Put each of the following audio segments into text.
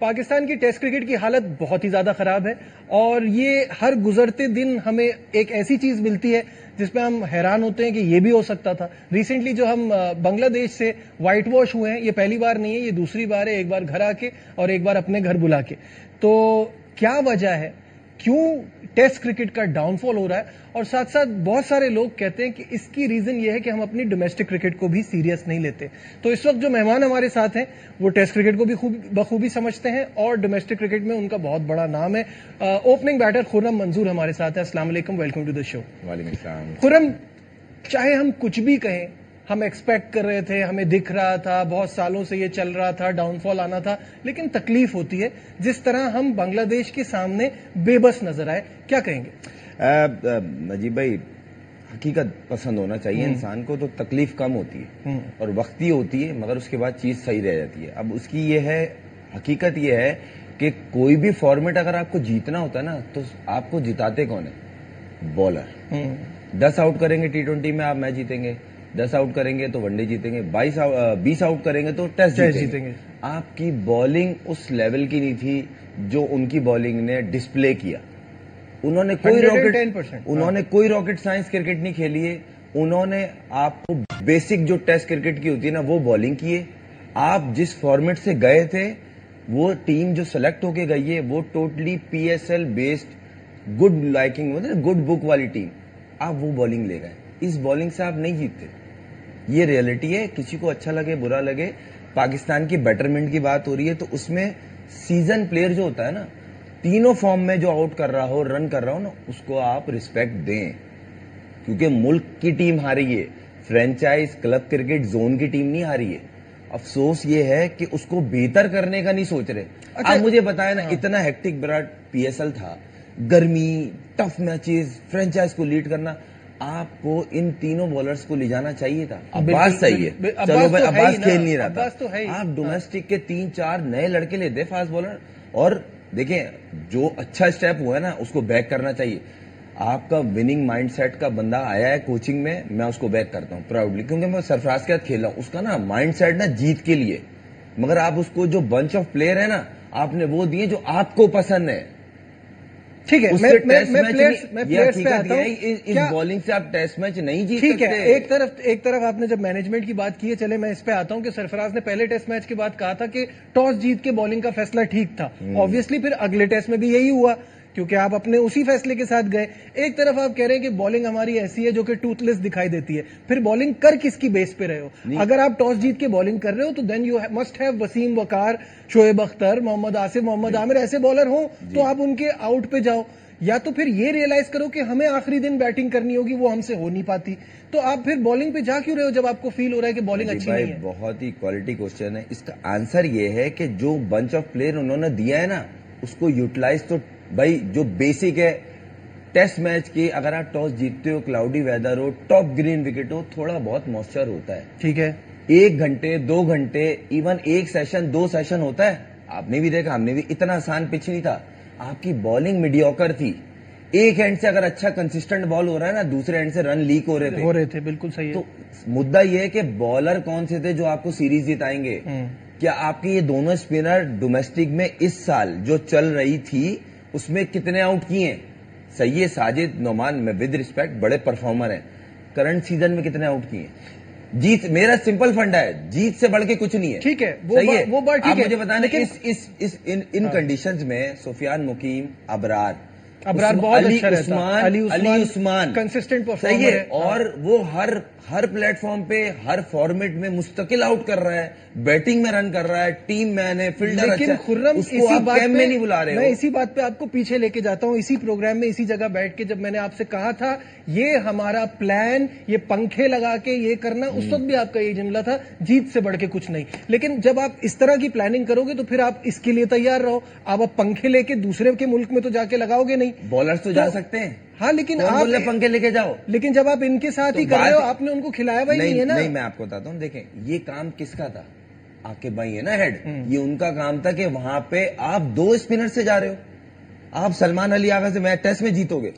पाकिस्तान की test cricket की हालत बहुत ही ज्यादा खराब है और ये हर गुजरते दिन हमें एक ऐसी चीज मिलती है जिसमें हम हैरान होते हैं कि ये भी हो सकता था। रिसेंटली जो हम बांग्लादेश से व्हाइट वॉश हुए हैं, ये पहली बार नहीं है, ये दूसरी बार है, एक बार घर आके और एक बार अपने घर बुला के। तो क्या वजह है, क्यों टेस्ट क्रिकेट का डाउनफॉल हो रहा है? और साथ साथ बहुत सारे लोग कहते हैं कि इसकी रीजन ये है कि हम अपनी डोमेस्टिक क्रिकेट को भी सीरियस नहीं लेते। तो इस वक्त जो मेहमान हमारे साथ हैं वो टेस्ट क्रिकेट को भी बखूबी समझते हैं और डोमेस्टिक क्रिकेट में उनका बहुत बड़ा नाम है। ओपनिंग बैटर खुर्रम मंजूर हमारे साथ है। अस्सलाम वालेकुम, वेलकम टू द शो। वालेकुम सलाम। खुर्रम, चाहे हम कुछ भी कहें, हम एक्सपेक्ट कर रहे थे, हमें दिख रहा था, बहुत सालों से ये चल रहा था, डाउनफॉल आना था, लेकिन तकलीफ होती है जिस तरह हम बांग्लादेश के सामने बेबस नजर आए। क्या कहेंगे? नजीब भाई, हकीकत पसंद होना चाहिए इंसान को, तो तकलीफ कम होती है और वक्ती होती है, मगर उसके बाद चीज सही रह जाती है। अब उसकी ये है, हकीकत ये है कि कोई भी फॉर्मेट अगर आपको जीतना होता है ना, तो आपको जिताते कौन है? बॉलर। 10 आउट करेंगे T20 में आप मैच जीतेंगे, 10 आउट करेंगे तो वनडे जीतेंगे, 20 आउट करेंगे तो टेस्ट जीतेंगे। आपकी बॉलिंग उस लेवल की नहीं थी जो उनकी बॉलिंग ने डिस्प्ले किया। उन्होंने कोई रॉकेट साइंस क्रिकेट नहीं खेली है। उन्होंने आपको बेसिक जो टेस्ट क्रिकेट की होती है ना, वो बॉलिंग की है। आप जिस फॉर्मेट से गए थे, वो टीम जो सेलेक्ट होके गई है, वो totally PSL based good liking, मतलब गुड बुक वाली टीम। आप वो बॉलिंग ले गए, इस बॉलिंग से आप नहीं जीतते। ये रियलिटी है, किसी को अच्छा लगे बुरा लगे। पाकिस्तान की बेटरमेंट की बात हो रही है, तो उसमें सीजन प्लेयर जो होता है ना, तीनों फॉर्म में जो आउट कर रहा हो, रन कर रहा हो ना, उसको आप रिस्पेक्ट दें, क्योंकि मुल्क की टीम हारी है, फ्रेंचाइज क्लब क्रिकेट जोन की टीम नहीं हारी है। अफसोस ये है कि उसको बेहतर करने का नहीं सोच रहे। अच्छा, आप मुझे बताया ना, इतना हेक्टिक विराट PSL था, गर्मी, टफ मैचेस, फ्रेंचाइज को लीड करना, आपको इन तीनों बॉलर्स को ले जाना चाहिए था। अब्बास सही है, चलो भाई, अब्बास खेल नहीं रहा था, आप डोमेस्टिक के 3-4 नए लड़के ले दे फास्ट बॉलर। और देखें, जो अच्छा स्टेप हुआ है ना, उसको बैक करना चाहिए। आपका विनिंग माइंडसेट का बंदा आया है कोचिंग में, मैं उसको बैक करता हूं प्राउडली, क्योंकि मैं सरफराज के साथ खेल रहा हूं। उसका ना माइंडसेट ना जीत के लिए, मगर आप उसको जो बंच ऑफ प्लेयर है ना, आपने वो दिए जो आपको पसंद है। ठीक है, मैं प्लेयर्स पे आता हूं। इस बॉलिंग से आप टेस्ट मैच नहीं जीत सकते। ठीक है, एक तरफ आपने जब मैनेजमेंट की बात की है, चले मैं इस पे आता हूं कि सरफराज ने पहले टेस्ट मैच के बाद कहा था कि टॉस जीत के बॉलिंग का फैसला ठीक था। ऑब्वियसली फिर अगले टेस्ट में भी यही हुआ, क्योंकि आप अपने उसी फैसले के साथ गए। एक तरफ आप कह रहे हैं कि बॉलिंग हमारी ऐसी है जो कि टूथलेस दिखाई देती है, फिर बॉलिंग कर किसकी बेस पे रहे हो? अगर आप टॉस जीत के बॉलिंग कर रहे हो तो then you must have Wasim Waqar, Shoaib Akhtar, Mohammad Asif, Mohammad Amir, ऐसे बॉलर हो तो आप उनके आउट पे जाओ, या तो फिर ये रियलाइज करो कि हमें आखिरी दिन बैटिंग करनी होगी, वो हमसे हो नहीं पाती, तो आप फिर बॉलिंग पे जा क्यों रहे हो जब आपको फील हो रहा है कि बॉलिंग अच्छी नहीं है? बहुत ही क्वालिटी क्वेश्चन है। इसका आंसर ये है कि जो बंच ऑफ प्लेयर उन्होंने दिया है ना, उसको यूटिलाइज, तो भाई जो बेसिक है टेस्ट मैच की, अगर आप टॉस जीतते हो, क्लाउडी वेदर हो, टॉप ग्रीन विकेट हो, थोड़ा बहुत मॉइस्चर होता है, ठीक है, 1 घंटे 2 घंटे, इवन 1 सेशन 2 सेशन होता है। आपने भी देखा, हमने भी, इतना आसान पिच नहीं था। आपकी बॉलिंग मीडियोकर थी। एक एंड से अगर अच्छा कंसिस्टेंट बॉल हो रहा है ना, दूसरे एंड से रन लीक हो रहे थे। बिल्कुल सही है। तो मुद्दा यह है कि बॉलर कौन से थे जो आपको सीरीज जिताएंगे? क्या आपके ये दोनों स्पिनर डोमेस्टिक में इस साल जो चल रही थी उसमें कितने आउट किए? सही है, साजिद, नोमान, में विद रिस्पेक्ट बड़े परफॉर्मर हैं, करंट सीजन में कितने आउट किए? जीत, मेरा सिंपल फंडा है, जीत से बढ़ के कुछ नहीं है। ठीक है, वो बात ठीक है। मुझे बताना इन कंडीशंस में सुफियान मुकीम, अबरार बहुत अच्छा रहता है, अली उस्मान कंसिस्टेंट परफॉर्मर सही है, और वो हर प्लेटफॉर्म पे, हर फॉर्मेट में मुस्तकिल आउट कर रहा है, बैटिंग में रन कर रहा है, टीम मैन है, फील्डर अच्छा। लेकिन खुर्रम, उसको आप कैम में नहीं बुला रहे हो। मैं इसी बात पे आपको पीछे लेके जाता हूं। इसी प्रोग्राम में, इसी जगह बैठ के जब मैंने आपसे कहा था ये हमारा प्लान, ये पंखे लगा के ये करना, उस वक्त भी आपका ये जुमला था, जीत से बढ़ के कुछ नहीं। लेकिन जब आप इस तरह की प्लानिंग करोगे तो फिर आप इसके लिए तैयार रहो। आप पंखे लेके दूसरे के मुल्क में तो जाके लगाओगे नहीं। बॉलर्स तो जा सकते हैं, हाँ, लेकिन आप पंखे लेके जाओ। लेकिन जब आप इनके साथ ही कर रहे हो, आपने उनको खिलाया भाई नहीं है ना? नहीं, मैं आपको बताता हूँ, देखें, ये काम किसका था? आपके भाई है ना हेड, ये उनका काम था कि वहां पे आप 2 स्पिनर से जा रहे हो, आप सलमान अली आगा से मैच टेस्ट में जीतोगे।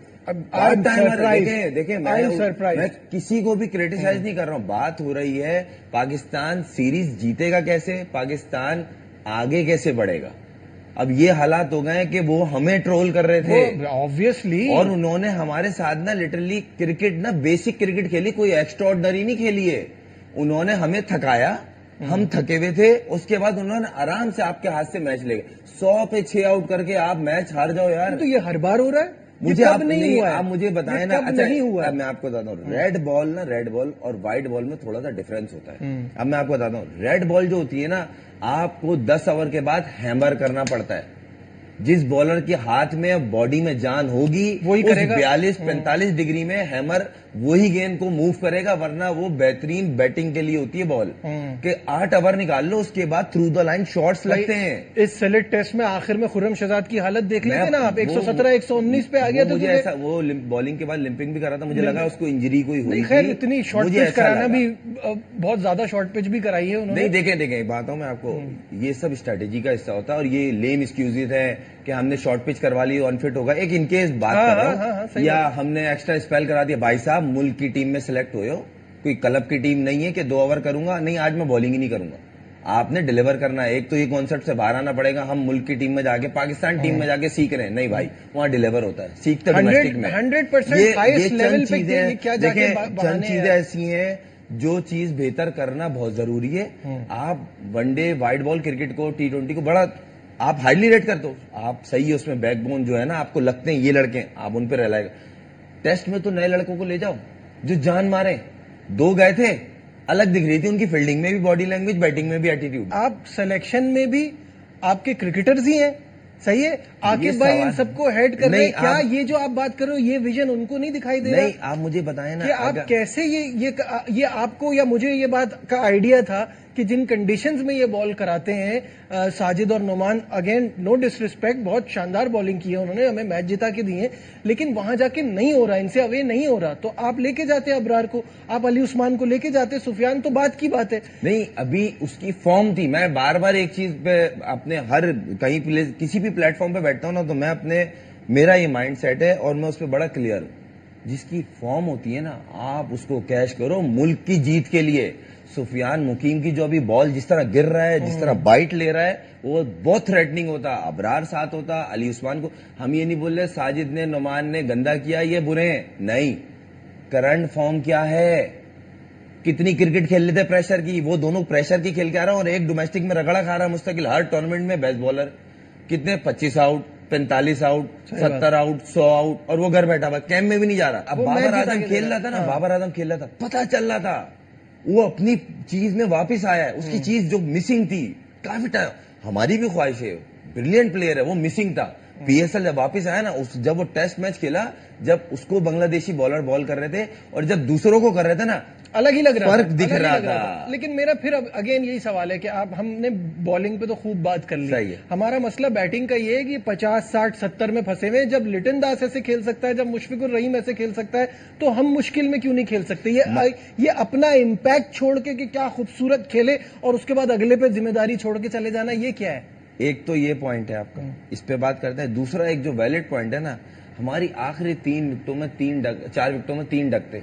देखें, मैं किसी को भी क्रिटिसाइज नहीं कर रहा हूं, बात हो रही है पाकिस्तान सीरीज जीतेगा कैसे, पाकिस्तान आगे कैसे बढ़ेगा। अब ये हालात हो गए कि वो हमें ट्रोल कर रहे थे ऑब्वियसली, और उन्होंने हमारे साथ ना लिटरली क्रिकेट ना बेसिक क्रिकेट खेली, कोई एक्स्ट्रा ऑर्डिनरी नहीं खेली है। उन्होंने हमें थकाया, हम थके हुए थे, उसके बाद उन्होंने आराम से आपके हाथ से मैच ले गए। 100 पे 6 आउट करके आप मैच हार जाओ यार। तो ये हर बार हो रहा है, मुझे आप नहीं हुआ है? आप मुझे बताएं ना। कब अच्छा, नहीं हुआ है? मैं आपको बताता हूँ, रेड बॉल और व्हाइट बॉल में थोड़ा सा डिफरेंस होता है। अब मैं आपको बताता हूँ, रेड बॉल जो होती है ना, आपको 10 ओवर के बाद हैमर करना पड़ता है। जिस बॉलर के हाथ में बॉडी में जान होगी वही करेगा। 42-45 डिग्री में हैमर वही गेंद को मूव करेगा, वरना वो बेहतरीन बैटिंग के लिए होती है बॉल। कि 8 ओवर निकाल लो, उसके बाद थ्रू द लाइन शॉट्स लगते हैं। इस सेलेक्ट टेस्ट में आखिर में खुर्रम शहजाद की हालत देख लेते ना आप, 117-119 पे आ गया था। मुझे ऐसा, वो बॉलिंग के बाद लिंपिंग भी करा था, मुझे लगा उसको इंजरी कोई हुई थी। खैर इतनी शॉर्ट पिच कराना भी, बहुत ज्यादा शॉर्ट पिच भी कराई है उन्होंने। नहीं, देखें बात हूं मैं आपको, ये सब स्ट्रेटेजी का हिस्सा होता है, और ये लेम एक्सक्यूजेज है कि हमने शॉर्ट पिच करवा ली, अनफिट होगा। एक इनकेस बात कर रहा हूँ, या हमने एक्स्ट्रा स्पेल करा दिया। भाई साहब, मुल्क की टीम में सिलेक्ट हुए हो, कोई क्लब की टीम नहीं है कि 2 ओवर करूंगा, नहीं आज मैं बॉलिंग ही नहीं करूंगा। आपने डिलीवर करना है। एक तो ये कॉन्सेप्ट से बाहर आना पड़ेगा, हम मुल्क की टीम में जाके, पाकिस्तान टीम में जाके सीख रहे हैं। नहीं भाई, वहां डिलीवर होता है, सीखते डोमेस्टिक में। 100% हाईएस्ट लेवल पे देखें, चंद चीजें ऐसी हैं जो चीज बेहतर करना बहुत जरूरी है। आप वनडे व्हाइट बॉल क्रिकेट को, T20 को बड़ा आप हाईली रेट करते हो, आप सही है उसमें, बैकबोन जो है ना, आपको लगते हैं ये लड़के, आप उन पर रहलाएगा। टेस्ट में तो नए लड़कों को ले जाओ जो जान मारे। 2 गए थे, अलग दिख रही थी उनकी फील्डिंग में भी बॉडी लैंग्वेज, बैटिंग में भी एटीट्यूड। आप सिलेक्शन में भी आपके क्रिकेटर्स ही हैं, सही है। आकिब भाई इन सबको हेड कर रहे हैं क्या? ये जो आप बात कर रहे हो, ये विजन उनको नहीं दिखाई दे रहा? नहीं, आप मुझे बताएं ना कि आप कैसे ये आपको या मुझे ये बात का आइडिया था कि जिन कंडीशंस में ये बॉल कराते हैं साजिद और नुमान, अगेन नो डिसरिस्पेक्ट, बहुत शानदार बॉलिंग की है उन्होंने, हमें मैच जिता के दिए, लेकिन वहां जाके नहीं हो रहा, इनसे अवे नहीं हो रहा। तो आप लेके जाते अबरार को, आप अली उस्मान को लेके जाते, सुफियान, तो बात की बात है। नहीं, अभी उसकी फॉर्म थी। मैं बार बार एक चीज पे अपने हर कहीं किसी भी प्लेटफॉर्म पे बैठता हूं ना, तो मैं अपने, मेरा ये माइंड सेट है और मैं उस पर बड़ा क्लियर हूं। जिसकी फॉर्म होती है ना, आप उसको कैश करो मुल्क की जीत के लिए। सुफियान मुकीम की जो अभी बॉल जिस तरह गिर रहा है, जिस तरह बाइट ले रहा है, वो बहुत थ्रेटनिंग होता। अबरार साथ होता, अली उस्मान को, हम ये नहीं बोल रहे साजिद ने, नुमान ने गंदा किया, ये बुरे हैं, नहीं। करंट फॉर्म क्या है, कितनी क्रिकेट खेल लेते प्रेशर की, वो दोनों प्रेशर की खेल के आ रहा है, और एक डोमेस्टिक में रगड़ा खा रहा है मुस्तकिल, हर टूर्नामेंट में बेस्ट बॉलर। कितने 25 आउट, 45 आउट, 70 आउट, 100 आउट, और वो घर बैठा हुआ, कैंप में भी नहीं जा रहा। अब बाबर आजम खेल रहा था ना, बाबर आजम खेल रहा था, पता चल रहा था वो अपनी चीज में वापस आया है। उसकी चीज जो मिसिंग थी काफी टाइम, हमारी भी ख्वाहिश है, ब्रिलियंट प्लेयर है, वो मिसिंग था। पीएसएल जब वापस आया ना, जब वो टेस्ट मैच खेला, जब उसको बांग्लादेशी बॉलर बॉल कर रहे थे और जब दूसरों को कर रहे थे ना, अलग ही लग रहा फर्क दिख रहा था। लेकिन मेरा फिर अब अगेन यही सवाल है कि आप, हमने बॉलिंग पे तो खूब बात कर ली, हमारा मसला बैटिंग का ये है कि 50, 60, 70 में फंसे हुए। जब लिटन दास ऐसे खेल सकता है, जब मुशफिकुर रहीम ऐसे खेल सकता है, तो हम मुश्किल में क्यों नहीं खेल सकते? ये अपना इम्पैक्ट छोड़ के कि क्या खूबसूरत खेले और उसके बाद अगले पे जिम्मेदारी छोड़ के चले जाना, ये क्या है? एक तो ये पॉइंट है आपका, इस पे बात करते हैं। दूसरा एक जो वैलिड पॉइंट है ना, हमारी आखिरी 4 विकेटों में 3 डकते,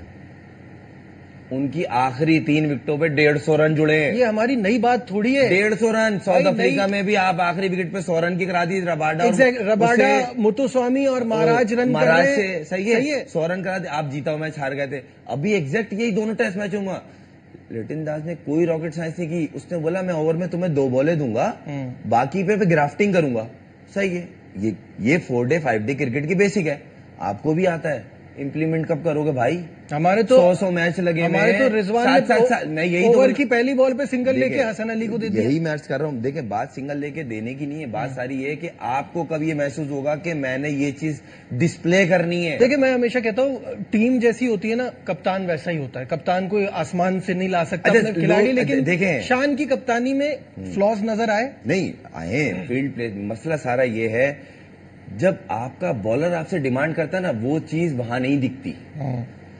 उनकी आखिरी 3 विकेटों पे 150 रन जुड़े हैं। ये हमारी नई बात थोड़ी है। 150 रन, साउथ अफ्रीका में भी आप आखिरी विकेट पे 100 रन की करा दी, रबाडा, मुतुस्वामी और महाराज रन महाराज से, सही है 100 रन करा दे, आप जीता हुआ मैच हार गए थे। अभी एग्जैक्ट यही दोनों टेस्ट मैच हुआ। लिटन दास ने कोई रॉकेट साइंस नहीं की, उसने बोला मैं ओवर में तुम्हें 2 बॉलें दूंगा, बाकी पे ग्राफ्टिंग करूंगा। सही है, ये 4 डे 5 डे क्रिकेट की बेसिक है, आपको भी आता है। इम्प्लीमेंट कब करोगे भाई? हमारे तो 100 मैच लगे, हमारे तो रिजवान ने मैं यही ओवर की पहली बॉल पे सिंगल लेके हसन अली को दे दिया। यही मैच कर रहा हूँ। देखिए, बात सिंगल लेके देने की नहीं है, बात सारी ये है कि आपको कब ये महसूस होगा कि मैंने ये चीज डिस्प्ले करनी है। देखिए, मैं हमेशा कहता हूँ, टीम जैसी होती है ना, कप्तान वैसा ही होता है। कप्तान को आसमान से नहीं ला सकता अपने खिलाड़ी, लेकिन देखें शान की कप्तानी में फ्लॉज नजर आए, नहीं आए। फील्ड प्ले मसला सारा ये है, जब आपका बॉलर आपसे डिमांड करता है ना, वो चीज वहां नहीं दिखती।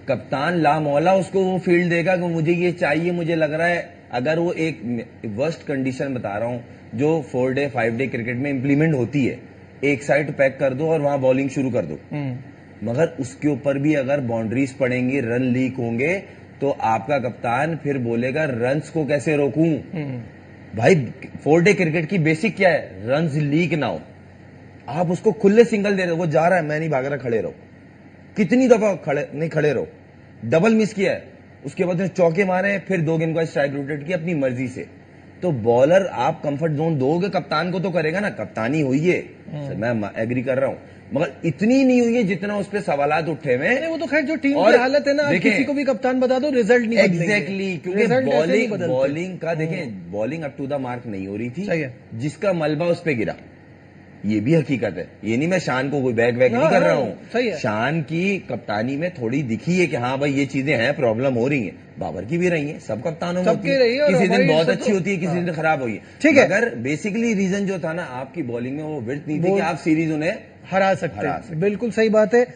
कप्तान ला मौला उसको वो फील्ड देगा कि मुझे ये चाहिए, मुझे लग रहा है। अगर वो एक वर्स्ट कंडीशन बता रहा हूं जो 4 डे 5 डे क्रिकेट में इंप्लीमेंट होती है, एक साइड पैक कर दो और वहां बॉलिंग शुरू कर दो, मगर उसके ऊपर भी अगर बाउंड्रीज पड़ेंगी, रन लीक होंगे, तो आपका कप्तान फिर बोलेगा रन्स को कैसे रोकूं। भाई 4 डे क्रिकेट की बेसिक क्या है? रन्स लीक ना हो। आप उसको खुले सिंगल दे रहे हो, वो जा रहा है, मैं नहीं भाग रहा, खड़े रहो। कितनी दफा खड़े रहो। डबल मिस किया है, उसके बाद चौके मारे, फिर 2 गेंद का स्ट्राइक रोटेट किया अपनी मर्जी से। तो बॉलर आप कंफर्ट जोन दोगे, कप्तान को तो करेगा ना, कप्तानी हुई है, मैं एग्री कर रहा हूं, मगर इतनी नहीं हुई है जितना उस पर सवालात उठे हुए। वो तो खैर जो टीम की हालत है ना, आप किसी को भी कप्तान बता दो, रिजल्ट नहीं बदलेंगे। एग्जैक्टली, क्योंकि बॉलिंग का देखें, bowling up to the mark नहीं हो रही थी। सही है। जिसका मलबा उस पर गिरा, ये भी हकीकत है। ये नहीं मैं शान को कोई बैक नहीं कर रहा हूँ। सही है। शान की कप्तानी में थोड़ी दिखी है कि हाँ भाई ये चीजें हैं, प्रॉब्लम हो रही है। बाबर की भी रही है, सब कप्तानों में होती है, किसी दिन बहुत अच्छी होती है, किसी दिन खराब हुई है। ठीक है, अगर बेसिकली रीजन जो था ना आपकी बॉलिंग में, वो विड्थ नहीं थी कि आप सीरीज उन्हें हरा सकते। बिल्कुल सही बात है।